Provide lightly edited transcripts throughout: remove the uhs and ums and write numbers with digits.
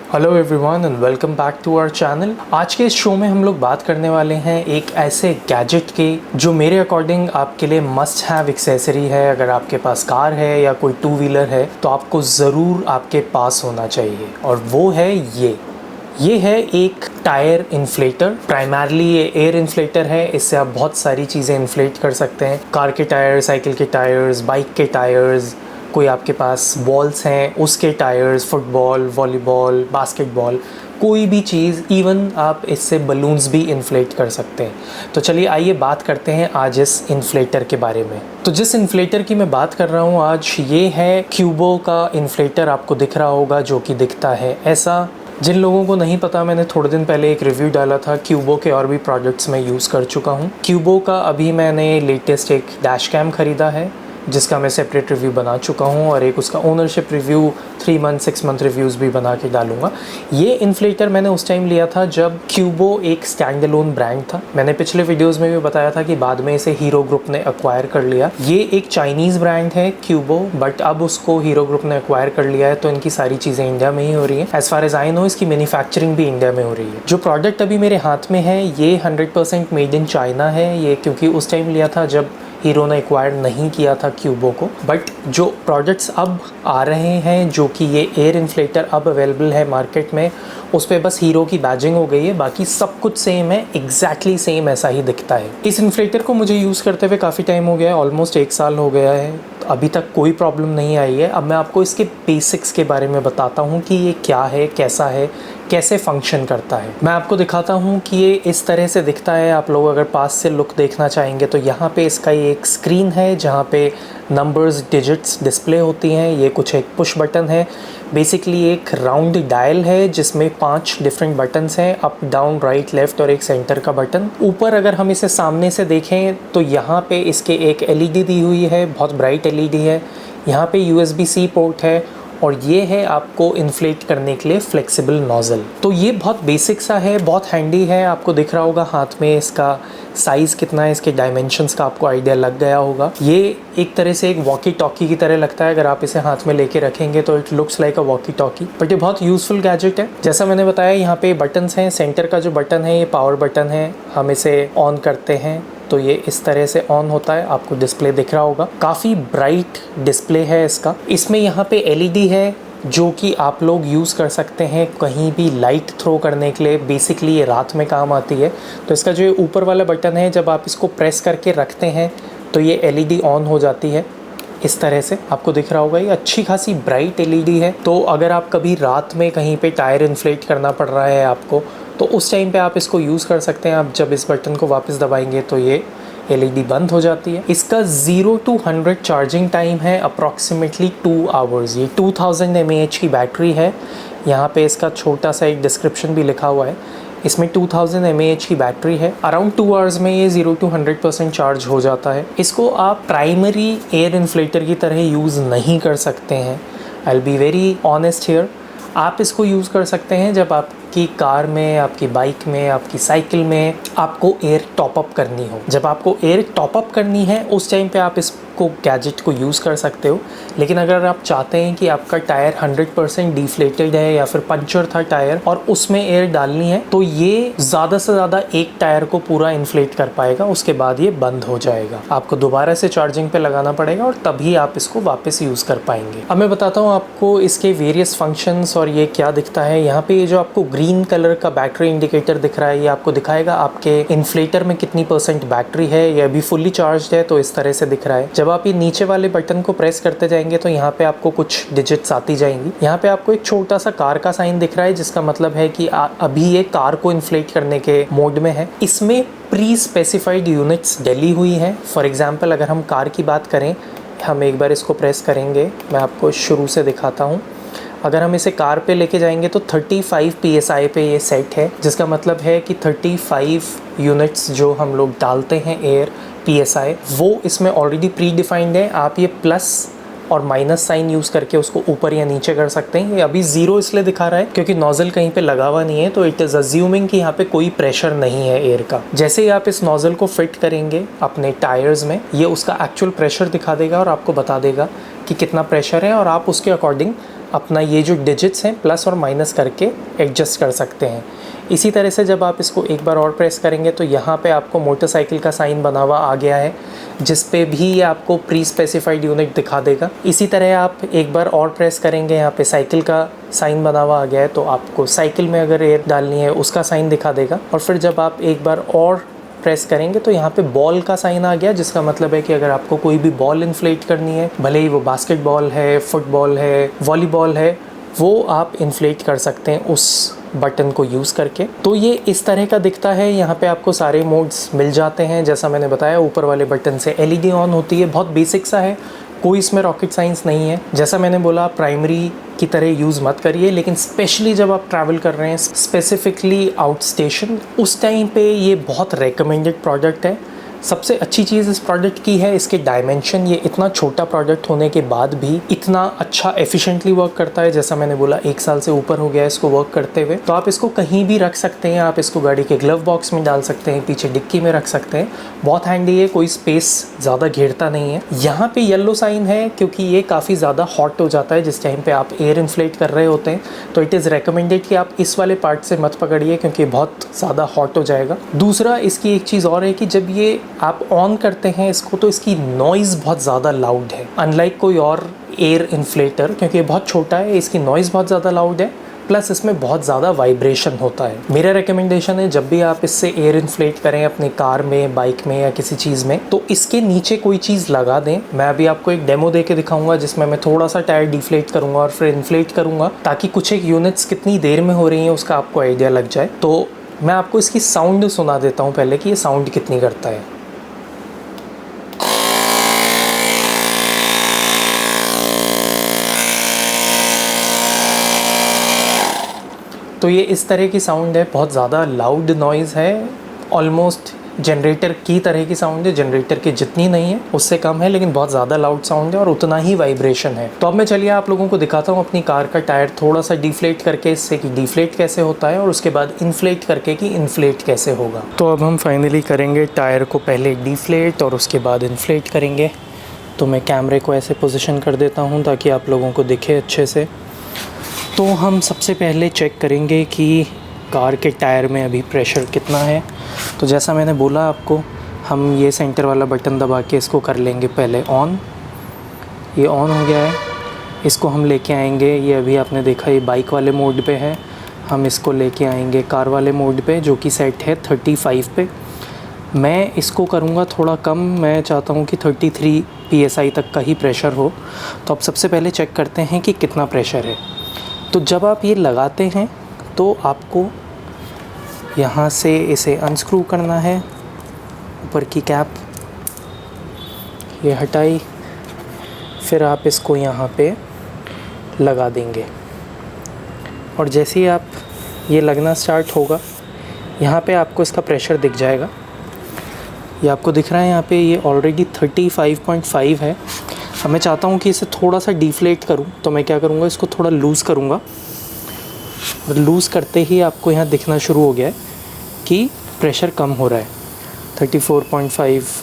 Hello everyone and welcome back to our channel. आज के इस शो में हम लोग बात करने वाले हैं एक ऐसे गैजेट के जो मेरे अकॉर्डिंग आपके लिए मस्ट हैव एक्सेसरी है। अगर आपके पास कार है या कोई टू व्हीलर है तो आपको ज़रूर आपके पास होना चाहिए, और वो है ये है एक टायर इन्फ्लेटर। प्राइमरली ये एयर इन्फ्लेटर है। इससे आप बहुत सारी चीज़ें इन्फ्लेट कर सकते हैं, कार के टायर, साइकिल के टायर्स, बाइक के टायर्स, कोई आपके पास बॉल्स हैं उसके टायर्स, फुटबॉल, वॉलीबॉल, बास्केटबॉल, कोई भी चीज़, इवन आप इससे बलून्स भी इन्फ्लेट कर सकते हैं। तो चलिए आइए बात करते हैं आज इस इन्फ्लेटर के बारे में। तो जिस इन्फ्लेटर की मैं बात कर रहा हूँ आज, ये है क्यूबो का इन्फ्लेटर। आपको दिख रहा होगा, जो कि दिखता है ऐसा। जिन लोगों को नहीं पता, मैंने थोड़े दिन पहले एक रिव्यू डाला था क्यूबो के और भी प्रोडक्ट्स मैं यूज़ कर चुका हूँ। क्यूबो का अभी मैंने लेटेस्ट एक डैश कैम ख़रीदा है जिसका मैं सेपरेट रिव्यू बना चुका हूँ, और एक उसका ownership review 3 month 6 month reviews भी बना के डालूंगा। ये इन्फ्लेटर मैंने उस टाइम लिया था जब क्यूबो एक स्टैंड अलोन ब्रांड था। मैंने पिछले वीडियोज़ में भी बताया था कि बाद में इसे हीरो ग्रुप ने एक्वायर कर लिया। ये एक चाइनीज़ ब्रांड है क्यूबो, बट अब उसको हीरो ग्रुप ने एक्वायर कर लिया है, तो इनकी सारी चीज़ें इंडिया में ही हो रही है। As far as I know, इसकी मैन्युफैक्चरिंग भी इंडिया में हो रही है। जो प्रोडक्ट अभी मेरे हाथ में है ये 100% मेड इन चाइना है। ये क्योंकि उस टाइम लिया था जब हीरो ने एक्वायर नहीं किया था क्यूबो को। बट जो प्रोडक्ट्स अब आ रहे हैं, जो कि ये एयर इन्फ्लेटर अब अवेलेबल है मार्केट में, उस पर बस हीरो की बैजिंग हो गई है, बाकी सब कुछ सेम है, एग्जैक्टली सेम ऐसा ही दिखता है। इस इन्फ्लेटर को मुझे यूज़ करते हुए काफ़ी टाइम हो गया है, ऑलमोस्ट 1 साल हो गया है। तो अभी तक कोई प्रॉब्लम नहीं आई है। अब मैं आपको इसके बेसिक्स के बारे में बताता हूँ कि ये क्या है, कैसा है, कैसे फंक्शन करता है। मैं आपको दिखाता हूँ कि ये इस तरह से दिखता है। आप लोग अगर पास से लुक देखना चाहेंगे तो यहाँ पे इसका ये एक स्क्रीन है जहाँ पे नंबर्स, डिजिट्स डिस्प्ले होती हैं। ये कुछ एक पुश बटन है, बेसिकली एक राउंड डायल है जिसमें 5 डिफरेंट बटन्स हैं, अप, डाउन, राइट, लेफ़्ट और एक सेंटर का बटन। ऊपर अगर हम इसे सामने से देखें तो यहाँ पे इसके एक एलईडी दी हुई है, बहुत ब्राइट एलईडी है। यहाँ पे USB-C पोर्ट है, और ये है आपको इन्फ्लेट करने के लिए फ्लेक्सिबल नोज़ल। तो ये बहुत बेसिक सा है, बहुत हैंडी है। आपको दिख रहा होगा हाथ में इसका साइज़ कितना है, इसके डायमेंशंस का आपको आइडिया लग गया होगा। ये एक तरह से एक वॉकी टॉकी की तरह लगता है। अगर आप इसे हाथ में लेके रखेंगे तो it looks like a walkie talkie, but ये बहुत यूज़फुल गैजेट है। जैसा मैंने बताया, यहाँ पे बटन्स हैं। सेंटर का जो बटन है ये पावर बटन है। हम इसे ऑन करते हैं तो ये इस तरह से ऑन होता है। आपको डिस्प्ले दिख रहा होगा, काफ़ी ब्राइट डिस्प्ले है इसका। इसमें यहाँ पे एलईडी है जो कि आप लोग यूज़ कर सकते हैं कहीं भी लाइट थ्रो करने के लिए। बेसिकली ये रात में काम आती है। तो इसका जो ऊपर वाला बटन है, जब आप इसको प्रेस करके रखते हैं तो ये एलईडी ऑन हो जाती है। इस तरह से आपको दिख रहा होगा, ये अच्छी खासी ब्राइट एलईडी है। तो अगर आप कभी रात में कहीं पे टायर इन्फ्लेट करना पड़ रहा है आपको, तो उस टाइम पे आप इसको यूज़ कर सकते हैं। आप जब इस बटन को वापस दबाएंगे तो ये एलईडी बंद हो जाती है। इसका 0 to 100 चार्जिंग टाइम है अप्रॉक्सीमेटली 2 आवर्स। ये 2000 mAh की बैटरी है। यहाँ पे इसका छोटा सा एक डिस्क्रिप्शन भी लिखा हुआ है। इसमें 2000 mAh की बैटरी है। अराउंड 2 आवर्स में ये 0 to 100% चार्ज हो जाता है। इसको आप प्राइमरी एयर इन्फ्लेटर की तरह यूज़ नहीं कर सकते हैं। I will be very honest here. आप इसको यूज़ कर सकते हैं जब आपकी कार में, आपकी बाइक में, आपकी साइकिल में आपको एयर टॉपअप करनी हो। जब आपको एयर टॉपअप करनी है उस टाइम पे आप इसको गैजेट को यूज़ कर सकते हो। लेकिन अगर आप चाहते हैं कि आपका टायर 100% डिफ्लेटेड है या फिर पंचर था टायर और उसमें एयर डालनी है, तो ये ज़्यादा से ज़्यादा एक टायर को पूरा इन्फ्लेट कर पाएगा। उसके बाद ये बंद हो जाएगा। आपको दोबारा से चार्जिंग पे लगाना पड़ेगा और तभी आप इसको वापस यूज़ कर पाएंगे। अब मैं बताता हूँ आपको इसके वेरियस फंक्शंस और ये क्या दिखता है। यहाँ पे ये जो आपको ग्रीन कलर का बैटरी इंडिकेटर दिख रहा है, ये आपको दिखाएगा आपके इन्फ्लेटर में कितनी % बैटरी है। ये अभी फुल्ली चार्ज है तो इस तरह से दिख रहा है। जब आप ये नीचे वाले बटन को प्रेस करते जाएंगे तो यहाँ पे आपको कुछ डिजिट्स आती जाएंगी। यहाँ पे आपको एक छोटा सा कार का साइन दिख रहा है, जिसका मतलब है कि अभी ये कार को इन्फ्लेट करने के मोड में है। इसमें प्री स्पेसिफाइड यूनिट्स डली हुई हैं। फॉर एग्जाम्पल अगर हम कार की बात करें, हम एक बार इसको प्रेस करेंगे, मैं आपको शुरू से दिखाता हूँ। अगर हम इसे कार पे लेके जाएंगे तो 35 PSI पे ये सेट है, जिसका मतलब है कि 35 यूनिट्स जो हम लोग डालते हैं एयर PSI, वो इसमें ऑलरेडी प्री डिफाइंड है। आप ये प्लस और माइनस साइन यूज़ करके उसको ऊपर या नीचे कर सकते हैं। ये अभी 0 इसलिए दिखा रहा है क्योंकि नोज़ल कहीं पे लगा हुआ नहीं है, तो इट इज़ अज्यूमिंग कि यहाँ पे कोई प्रेशर नहीं है एयर का। जैसे ही आप इस नोज़ल को फिट करेंगे अपने टायर्स में, ये उसका एक्चुअल प्रेशर दिखा देगा और आपको बता देगा कि कितना प्रेशर है, और आप उसके अकॉर्डिंग अपना ये जो डिजिट्स हैं प्लस और माइनस करके एडजस्ट कर सकते हैं। इसी तरह से जब आप इसको एक बार और प्रेस करेंगे तो यहाँ पे आपको मोटरसाइकिल का साइन बना हुआ आ गया है, जिस पे भी ये आपको प्री स्पेसिफाइड यूनिट दिखा देगा। इसी तरह आप एक बार और प्रेस करेंगे, यहाँ पे साइकिल का साइन बना हुआ आ गया है, तो आपको साइकिल में अगर एयर डालनी है उसका साइन दिखा देगा। और फिर जब आप एक बार और प्रेस करेंगे तो यहाँ पे बॉल का साइन आ गया, जिसका मतलब है कि अगर आपको कोई भी बॉल इन्फ्लेट करनी है, भले ही वो बास्केटबॉल है, फुटबॉल है, वॉलीबॉल है, वो आप इन्फ्लेट कर सकते हैं उस बटन को यूज़ करके। तो ये इस तरह का दिखता है। यहाँ पे आपको सारे मोड्स मिल जाते हैं। जैसा मैंने बताया, ऊपर वाले बटन से एलईडी ऑन होती है। बहुत बेसिक सा है, कोई इसमें रॉकेट साइंस नहीं है। जैसा मैंने बोला, प्राइमरी की तरह यूज़ मत करिए, लेकिन स्पेशली जब आप ट्रैवल कर रहे हैं, स्पेसिफिकली आउट स्टेशन, उस टाइम पे ये बहुत रेकमेंडेड प्रोडक्ट है। सबसे अच्छी चीज़ इस प्रोडक्ट की है इसके डायमेंशन। ये इतना छोटा प्रोडक्ट होने के बाद भी इतना अच्छा एफिशिएंटली वर्क करता है। जैसा मैंने बोला, 1 साल से ऊपर हो गया है इसको वर्क करते हुए। तो आप इसको कहीं भी रख सकते हैं। आप इसको गाड़ी के ग्लव बॉक्स में डाल सकते हैं, पीछे डिक्की में रख सकते हैं। बहुत हैंडी है, कोई स्पेस ज़्यादा घेरता नहीं है। यहाँ पे येलो साइन है क्योंकि ये काफ़ी ज़्यादा हॉट हो जाता है जिस टाइम पे आप एयर इन्फ्लेट कर रहे होते हैं। तो इट इज़ रिकमेंडेड कि आप इस वाले पार्ट से मत पकड़िए क्योंकि बहुत ज़्यादा हॉट हो जाएगा। दूसरा, इसकी एक चीज़ और है कि जब ये आप ऑन करते हैं इसको तो इसकी नॉइज़ बहुत ज़्यादा लाउड है, अनलाइक कोई और एयर इन्फ्लेटर, क्योंकि ये बहुत छोटा है, इसकी नॉइज़ बहुत ज़्यादा लाउड है, प्लस इसमें बहुत ज़्यादा वाइब्रेशन होता है। मेरा रिकमेंडेशन है, जब भी आप इससे एयर इन्फ्लेट करें अपनी कार में, बाइक में या किसी चीज़ में, तो इसके नीचे कोई चीज़ लगा दें। मैं अभी आपको एक डेमो दे के दिखाऊंगा जिसमें मैं थोड़ा सा टायर डिफ्लेट करूँगा और फिर इन्फ्लेट करूँगा, ताकि कुछ एक यूनिट्स कितनी देर में हो रही हैं उसका आपको आइडिया लग जाए। तो मैं आपको इसकी साउंड सुना देता हूँ पहले कि ये साउंड कितनी करता है। तो ये इस तरह की साउंड है, बहुत ज़्यादा लाउड नॉइज़ है, ऑलमोस्ट जनरेटर की तरह की साउंड है। जनरेटर की जितनी नहीं है, उससे कम है, लेकिन बहुत ज़्यादा लाउड साउंड है और उतना ही वाइब्रेशन है। तो अब मैं चलिए आप लोगों को दिखाता हूँ अपनी कार का टायर थोड़ा सा डिफ्लेट करके, इससे कि डिफ्लेट कैसे होता है, और उसके बाद इन्फ्लेट करके कि इन्फ्लेट कैसे होगा। तो अब हम फाइनली करेंगे टायर को पहले डिफ्लेट और उसके बाद इन्फ्लेट करेंगे। तो मैं कैमरे को ऐसे पोजीशन कर देता हूँ ताकि आप लोगों को दिखे अच्छे से। तो हम सबसे पहले चेक करेंगे कि कार के टायर में अभी प्रेशर कितना है। तो जैसा मैंने बोला आपको, हम ये सेंटर वाला बटन दबा के इसको कर लेंगे पहले ऑन। ये ऑन हो गया है। इसको हम लेके आएंगे, ये अभी आपने देखा ये बाइक वाले मोड पे है, हम इसको लेके आएंगे कार वाले मोड पे जो कि सेट है 35 पे। मैं इसको करूँगा थोड़ा कम, मैं चाहता हूँ कि 33 PSI तक का ही प्रेशर हो। तो अब सबसे पहले चेक करते हैं कि कितना प्रेशर है। तो जब आप ये लगाते हैं तो आपको यहाँ से इसे अनस्क्रू करना है, ऊपर की कैप ये हटाई, फिर आप इसको यहाँ पे लगा देंगे। और जैसे ही आप ये लगना स्टार्ट होगा, यहाँ पे आपको इसका प्रेशर दिख जाएगा। ये आपको दिख रहा है यहाँ पे, ये ऑलरेडी 35.5 है। अब मैं चाहता हूँ कि इसे थोड़ा सा डिफ्लेट करूँ, तो मैं क्या करूँगा, इसको थोड़ा लूज़ करूँगा। और लूज़ करते ही आपको यहाँ दिखना शुरू हो गया है कि प्रेशर कम हो रहा है। 34.5।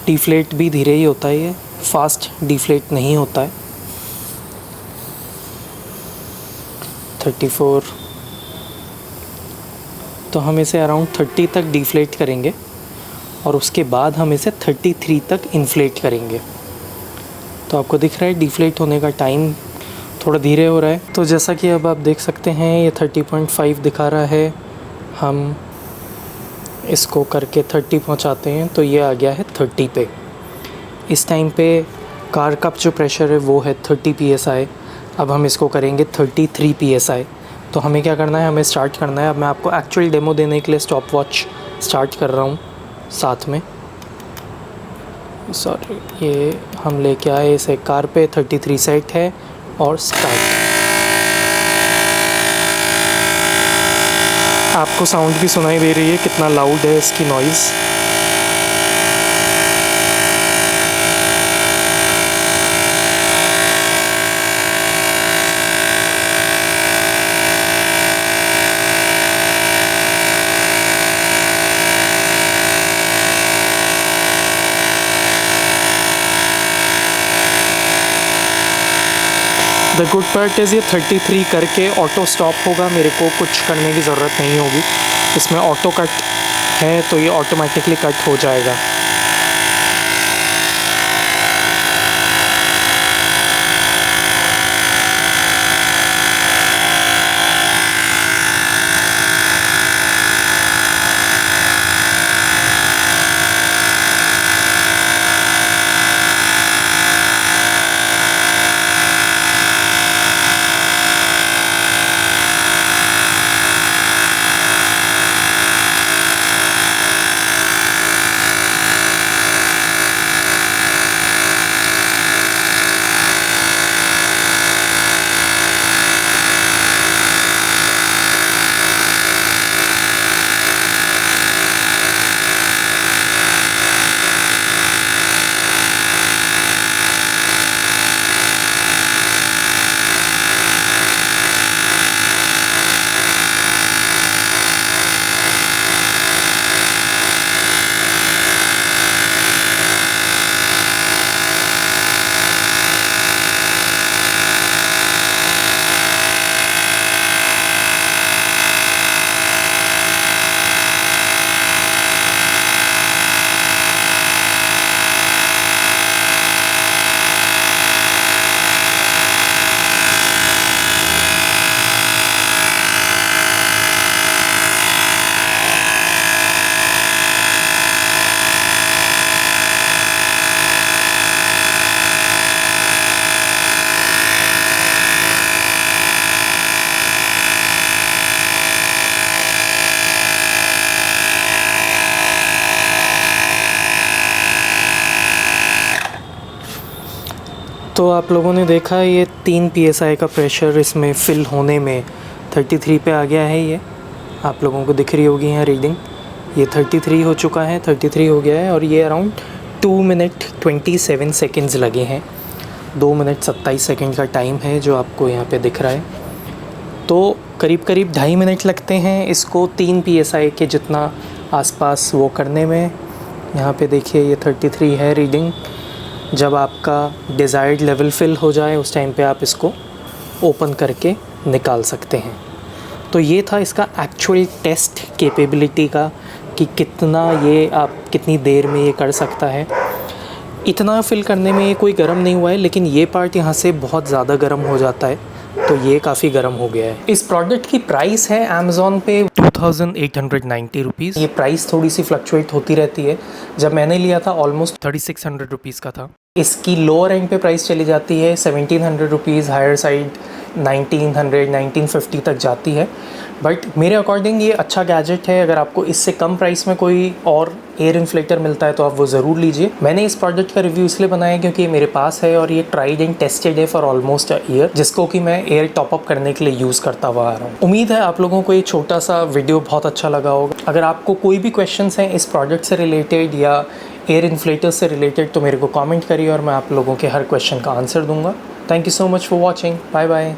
डिफ्लेट भी धीरे ही होता है, ये फास्ट डिफ्लेट नहीं होता है। 34। तो हम इसे अराउंड 30 तक डिफ्लेट करेंगे और उसके बाद हम इसे 33 तक इन्फ्लेट करेंगे। तो आपको दिख रहा है डिफ्लेट होने का टाइम थोड़ा धीरे हो रहा है। तो जैसा कि अब आप देख सकते हैं ये 30.5 दिखा रहा है। हम इसको करके 30 पहुंचाते हैं तो ये आ गया है 30 पे। इस टाइम पे कार का जो प्रेशर है वो है 30 PSI। अब हम इसको करेंगे 33 PSI। तो हमें क्या करना है, हमें स्टार्ट करना है। अब मैं आपको एक्चुअल डेमो देने के लिए स्टॉप वॉच स्टार्ट कर रहा हूँ साथ में। सॉरी, ये हम लेके आए इसे कार पे, 33 सेट है और स्टार्ट। आपको साउंड भी सुनाई दे रही है कितना लाउड है इसकी noise. The good part is ये 33 करके ऑटो स्टॉप होगा, मेरे को कुछ करने की ज़रूरत नहीं होगी। इसमें ऑटो कट है तो ये ऑटोमेटिकली कट हो जाएगा। तो आप लोगों ने देखा ये 3 psi का प्रेशर इसमें फ़िल होने में 33 पे आ गया है। ये आप लोगों को दिख रही होगी यहाँ रीडिंग, ये 33 हो चुका है, 33 हो गया है। और ये अराउंड 2 मिनट 27 सेकेंड्स लगे हैं। 2 मिनट 27 सेकेंड का टाइम है जो आपको यहाँ पे दिख रहा है। तो करीब करीब 2.5 मिनट लगते हैं इसको 3 psi के जितना आसपास वो करने में। यहाँ पे देखिए ये 33 है रीडिंग। जब आपका डिज़ायर्ड लेवल फिल हो जाए उस टाइम पे आप इसको ओपन करके निकाल सकते हैं। तो ये था इसका एक्चुअल टेस्ट कैपेबिलिटी का कि कितना ये आप कितनी देर में ये कर सकता है। इतना फिल करने में ये कोई गर्म नहीं हुआ है, लेकिन ये पार्ट यहाँ से बहुत ज़्यादा गर्म हो जाता है, तो ये काफ़ी गर्म हो गया है। इस प्रोडक्ट की प्राइस है अमेज़ॉन पे 2890 रुपीज़। ये प्राइस थोड़ी सी फ्लक्चुएट होती रहती है। जब मैंने लिया था ऑलमोस्ट 3600 रुपीज़ का था। इसकी लोअर एंड पे प्राइस चली जाती है 1700 रुपीज़, हायर साइड 1900 1950 तक जाती है। बट मेरे अकॉर्डिंग ये अच्छा गैजेट है। अगर आपको इससे कम प्राइस में कोई और एयर इन्फ्लेटर मिलता है तो आप वो ज़रूर लीजिए। मैंने इस प्रोडक्ट का रिव्यू इसलिए बनाया क्योंकि ये मेरे पास है और ये ट्राइड एंड टेस्टेड है फॉर ऑलमोस्ट अ ईयर, जिसको कि मैं एयर टॉपअप करने के लिए यूज़ करता हुआ आ रहा हूँ। उम्मीद है आप लोगों को ये छोटा सा वीडियो बहुत अच्छा लगा होगा। अगर आपको कोई भी क्वेश्चंस हैं इस प्रोडक्ट से रिलेटेड या एयर इन्फ्लेटर से रिलेटेड तो मेरे को कमेंट करिए और मैं आप लोगों के हर क्वेश्चन का आंसर दूंगा। Thank you so much for watching. Bye bye.